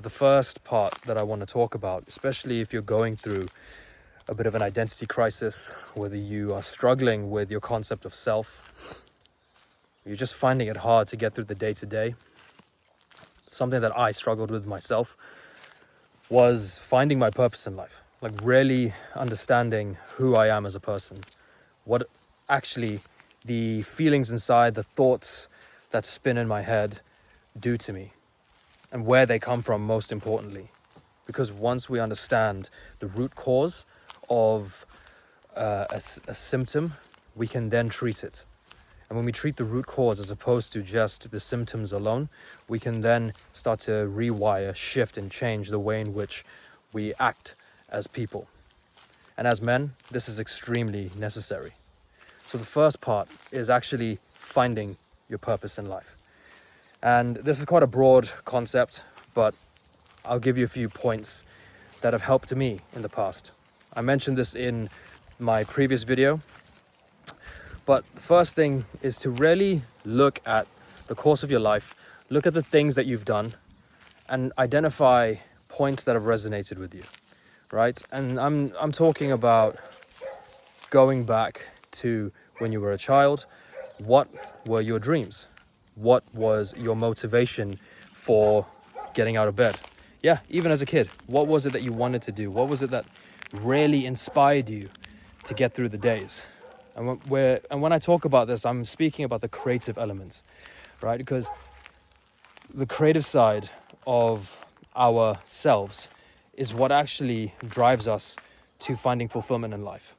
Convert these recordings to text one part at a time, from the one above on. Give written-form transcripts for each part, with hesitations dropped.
So the first part that I want to talk about, especially if you're going through a bit of an identity crisis, whether you are struggling with your concept of self, you're just finding it hard to get through the day-to-day. Something that I struggled with myself was finding my purpose in life, like really understanding who I am as a person, what actually the feelings inside, the thoughts that spin in my head do to me, and where they come from, most importantly. Because once we understand the root cause of a symptom, we can then treat it. And when we treat the root cause as opposed to just the symptoms alone, we can then start to rewire, shift, and change the way in which we act as people. And as men, this is extremely necessary. So the first part is actually finding your purpose in life. And this is quite a broad concept, but I'll give you a few points that have helped me in the past. I mentioned this in my previous video, but the first thing is to really look at the course of your life, look at the things that you've done, and identify points that have resonated with you, right? And I'm talking about going back to when you were a child. What were your dreams? What was your motivation for getting out of bed? Yeah, even as a kid, what was it that you wanted to do? What was it that really inspired you to get through the days? And when I talk about this, I'm speaking about the creative elements, right? Because the creative side of ourselves is what actually drives us to finding fulfillment in life.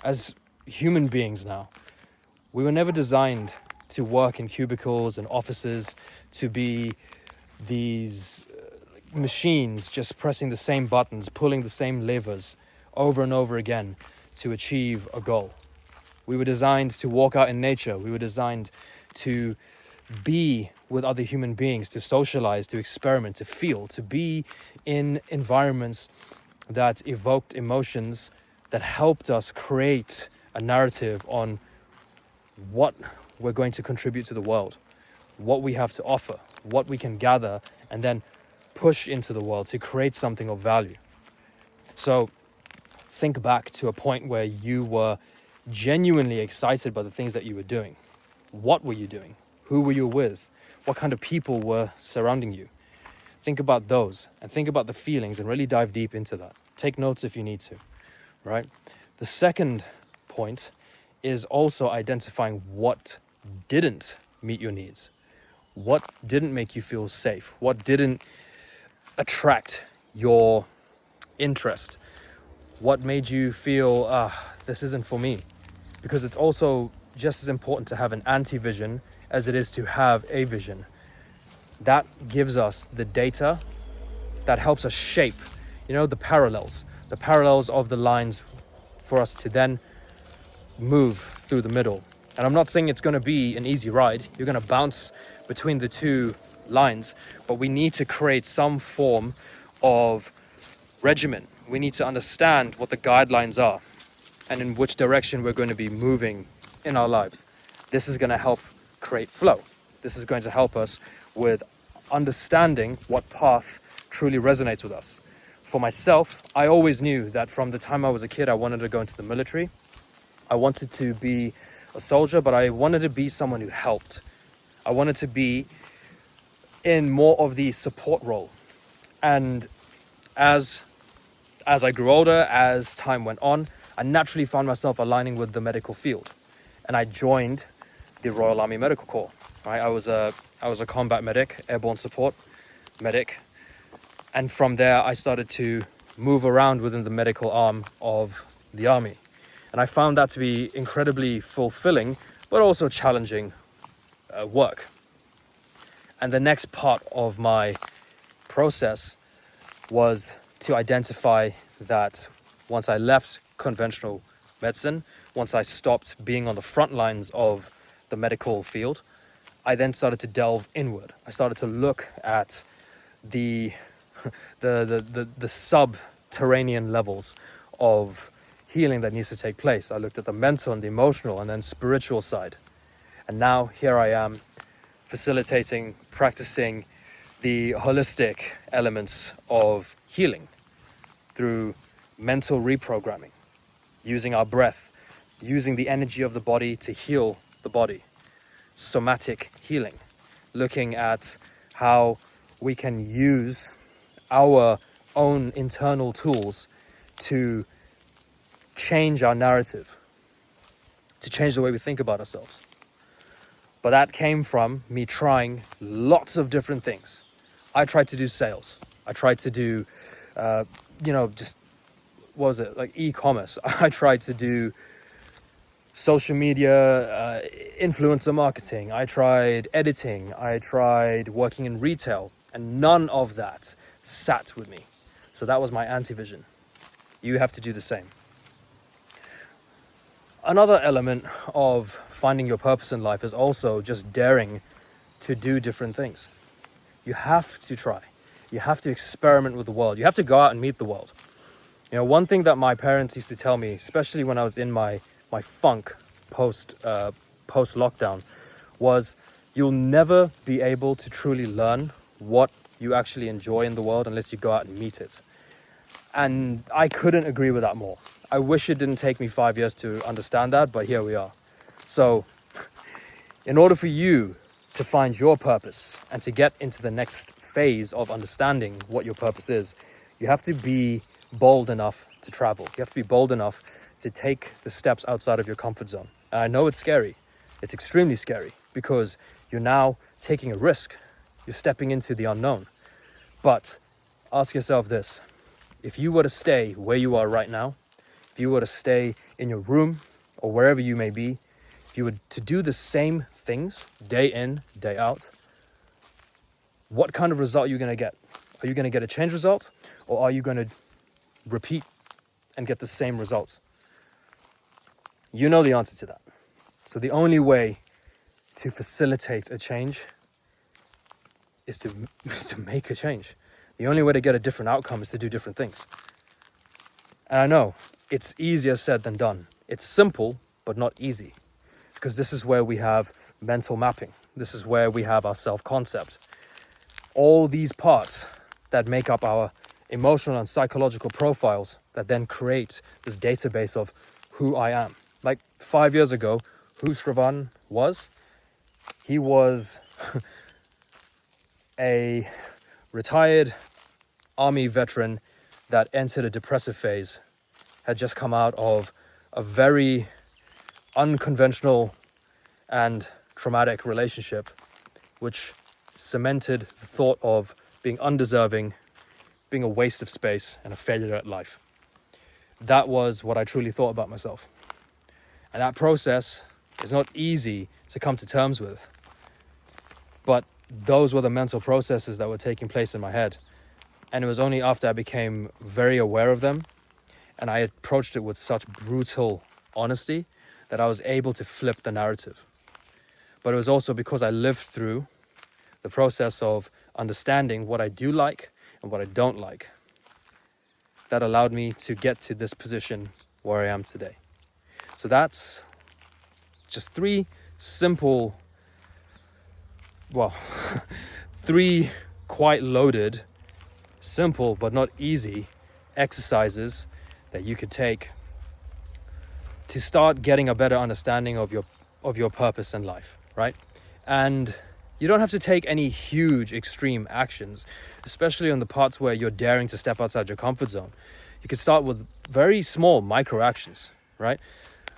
As human beings now, we were never designed to work in cubicles and offices, to be these machines just pressing the same buttons, pulling the same levers over and over again to achieve a goal. We were designed to walk out in nature. We were designed to be with other human beings, to socialize, to experiment, to feel, to be in environments that evoked emotions that helped us create a narrative on what we're going to contribute to the world, what we have to offer, what we can gather, and then push into the world to create something of value. So think back to a point where you were genuinely excited by the things that you were doing. What were you doing? Who were you with? What kind of people were surrounding you? Think about those and think about the feelings and really dive deep into that. Take notes if you need to, right? The second point is also identifying what didn't meet your needs. What didn't make you feel safe? What didn't attract your interest? What made you feel, this isn't for me? Because it's also just as important to have an anti-vision as it is to have a vision. That gives us the data that helps us shape, the parallels of the lines for us to then move through the middle. And I'm not saying it's going to be an easy ride. You're going to bounce between the two lines, but we need to create some form of regimen. We need to understand what the guidelines are and in which direction we're going to be moving in our lives. This is going to help create flow. This is going to help us with understanding what path truly resonates with us. For myself, I always knew that from the time I was a kid, I wanted to go into the military. I wanted to be a soldier, but I wanted to be someone who helped. I wanted to be in more of the support role. And as I grew older, as time went on, I naturally found myself aligning with the medical field. And I joined the Royal Army Medical Corps. Right? I was a combat medic, airborne support medic. And from there, I started to move around within the medical arm of the army. And I found that to be incredibly fulfilling, but also challenging work. And the next part of my process was to identify that once I left conventional medicine, once I stopped being on the front lines of the medical field, I then started to delve inward. I started to look at the subterranean levels of healing that needs to take place. I looked at the mental and the emotional and then spiritual side. And now here I am facilitating, practicing the holistic elements of healing through mental reprogramming, using our breath, using the energy of the body to heal the body, somatic healing, looking at how we can use our own internal tools to change our narrative, to change the way we think about ourselves. But that came from me trying lots of different things. I tried to do sales. I tried to do, just, what was it, like e-commerce. I tried to do social media, influencer marketing. I tried editing. I tried working in retail. And none of that sat with me. So that was my anti-vision. You have to do the same. Another element of finding your purpose in life is also just daring to do different things. You have to try. You have to experiment with the world. You have to go out and meet the world. You know, one thing that my parents used to tell me, especially when I was in my funk post lockdown, was you'll never be able to truly learn what you actually enjoy in the world unless you go out and meet it. And I couldn't agree with that more. I wish it didn't take me 5 years to understand that, but here we are. So, in order for you to find your purpose and to get into the next phase of understanding what your purpose is, you have to be bold enough to travel. You have to be bold enough to take the steps outside of your comfort zone. And I know it's scary. It's extremely scary because you're now taking a risk. You're stepping into the unknown. But ask yourself this. If you were to stay where you are right now, if you were to stay in your room or wherever you may be, if you were to do the same things day in, day out, what kind of result are you going to get? Are you going to get a change result, or are you going to repeat and get the same results? You know the answer to that. So the only way to facilitate a change is to make a change. The only way to get a different outcome is to do different things. And I know it's easier said than done. It's simple, but not easy. Because this is where we have mental mapping. This is where we have our self-concept. All these parts that make up our emotional and psychological profiles that then create this database of who I am. Like 5 years ago, who Sravan was, he was a retired army veteran that entered a depressive phase, had just come out of a very unconventional and traumatic relationship, which cemented the thought of being undeserving, being a waste of space, and a failure at life. That was what I truly thought about myself. And that process is not easy to come to terms with. But those were the mental processes that were taking place in my head. And it was only after I became very aware of them and I approached it with such brutal honesty that I was able to flip the narrative. But it was also because I lived through the process of understanding what I do like and what I don't like that allowed me to get to this position where I am today. So that's just three simple, three quite loaded, simple but not easy exercises that you could take to start getting a better understanding of your purpose in life, right? And you don't have to take any huge extreme actions, especially on the parts where you're daring to step outside your comfort zone. You could start with very small micro actions, right?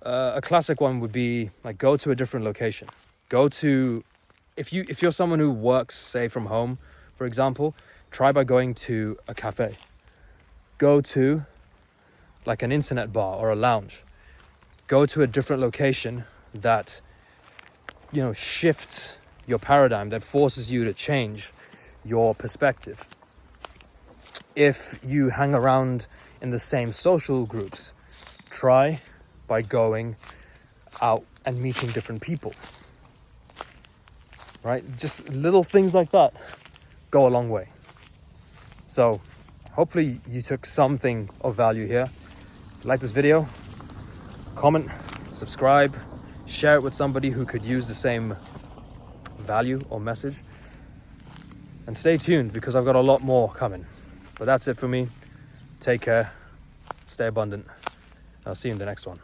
A classic one would be like go to a different location. If you're someone who works, say, from home, for example, try by going to a cafe. Go to like an internet bar or a lounge. Go to a different location that, shifts your paradigm, that forces you to change your perspective. If you hang around in the same social groups, try by going out and meeting different people. Right? Just little things like that go a long way. So hopefully you took something of value here. If you like this video, comment, subscribe, share it with somebody who could use the same value or message. And stay tuned because I've got a lot more coming. But that's it for me. Take care. Stay abundant. I'll see you in the next one.